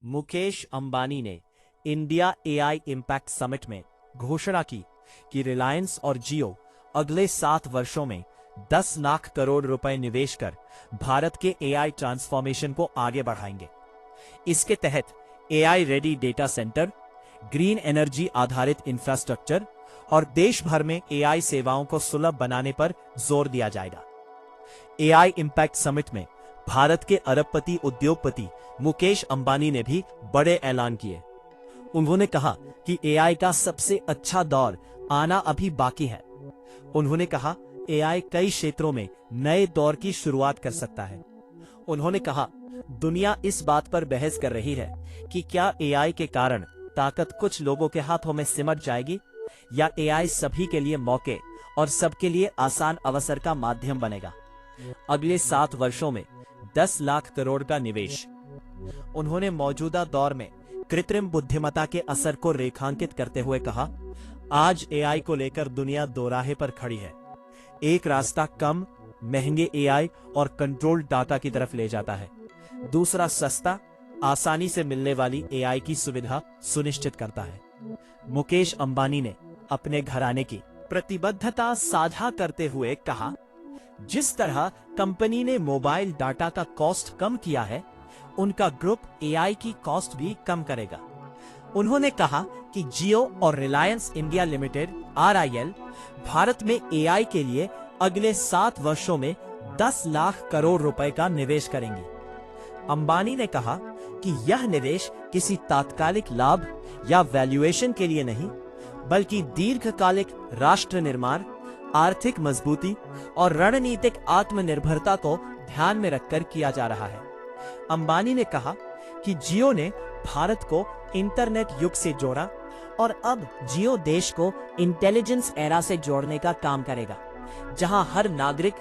मुकेश अंबानी ने India AI impact summit में घोषणा की कि रिलायंस और जियो अगले 7 वर्षों में 10 लाख करोड़ रुपए निवेश कर भारत के एआई ट्रांसफॉर्मेशन को आगे बढ़ाएंगे। इसके तहत AI ready data centre, green energy आधारित इंफ्रास्ट्रक्चर और देश भर में एआई सेवाओं को सुलभ बनाने पर जोर दिया जाएगा। एआई इम्पैक्ट समिट में भारत के अरबपति उद्योगपति मुकेश अंबानी ने भी बड़े ऐलान किए। उन्होंने कहा कि एआई का सबसे अच्छा दौर आना अभी बाकी है। उन्होंने कहा एआई कई क्षेत्रों में नए दौर की शुरुआत कर सकता है। उन्होंने कहा दुनिया इस बात पर बहस कर रही है कि क्या एआई के कारण ताकत कुछ लोगों के हाथों में सिमट जाएगी या एआई सभी के लिए मौके और सबके लिए आसान अवसर का माध्यम बनेगा। अगले 7 वर्षों में 10 लाख करोड़ का निवेश। उन्होंने मौजूदा दौर में कृत्रिम बुद्धिमत्ता के असर को रेखांकित करते हुए कहा, आज एआई को लेकर दुनिया दोराहे पर खड़ी है। एक रास्ता कम महंगे एआई और कंट्रोल डाटा की तरफ ले जाता है, दूसरा सस्ता आसानी से मिलने वाली एआई की सुविधा सुनिश्चित करता है। मुकेश अंबानी ने अपने घराने की प्रतिबद्धता साझा करते हुए कहा, जिस तरह कंपनी ने मोबाइल डाटा का कॉस्ट कम किया है, उनका ग्रुप एआई की कॉस्ट भी कम करेगा। उन्होंने कहा कि जियो और Reliance India limited (RIL) Bharat में एआई के लिए अगले 7 वर्षों में 10 लाख करोड़ रुपए का निवेश करेंगी। अंबानी ने कहा कि यह निवेश किसी तात्कालिक लाभ या वैल्यूएशन के लिए नहीं, बल्कि दीर्घकालिक राष्ट्र निर्माण, आर्थिक मजबूती और रणनीतिक आत्मनिर्भरता को ध्यान में रखकर किया जा रहा है। अंबानी ने कहा कि जियो ने भारत को इंटरनेट युग से जोड़ा और अब जियो देश को इंटेलिजेंस एरा से जोड़ने का काम करेगा, जहां हर नागरिक,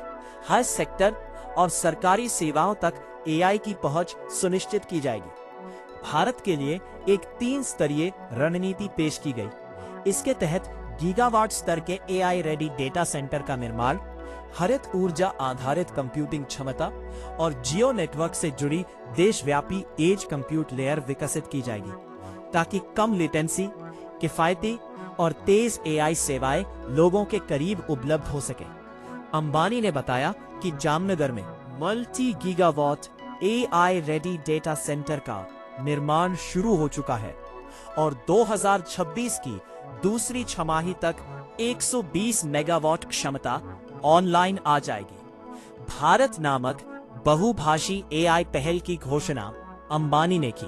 हर सेक्टर और सरकारी सेवाओं तक एआई की पहुंच सुनिश्चित की जाएगी। भारत के लिए एक 3 स्तरीय रणनीति पेश की गई। इसके तहत गीगावाट स्तर के एआई रेडी डेटा सेंटर का निर्माण, हरित ऊर्जा आधारित कंप्यूटिंग क्षमता और जियो नेटवर्क से जुड़ी देशव्यापी एज कंप्यूट लेयर विकसित की जाएगी, ताकि कम लेटेंसी, किफायती और तेज एआई सेवाएं लोगों के करीब उपलब्ध हो सके। अंबानी ने बताया कि जामनगर में multi gigawatt AI ready data centre का निर्माण शुरू हो चुका है और 2026 की दूसरी छमाही तक 120 मेगावाट क्षमता ऑनलाइन आ जाएगी। भारत नामक बहुभाषी एआई पहल की घोषणा अंबानी ने की,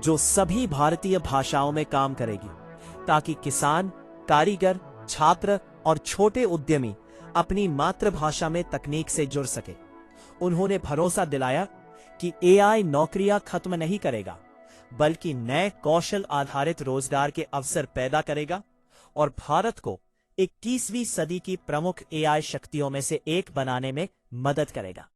जो सभी भारतीय भाषाओं में काम करेगी, ताकि किसान, कारीगर, छात्र और छोटे उद्यमी अपनी मातृभाषा में तकनीक से जुड़ सके। उन्होंने भरोसा दिलाया कि एआई नौकरियां खत्म नहीं करेगा, बल्कि नए कौशल आधारित रोजगार के अवसर पैदा करेगा और भारत को 21वीं सदी की प्रमुख एआई शक्तियों में से एक बनाने में मदद करेगा।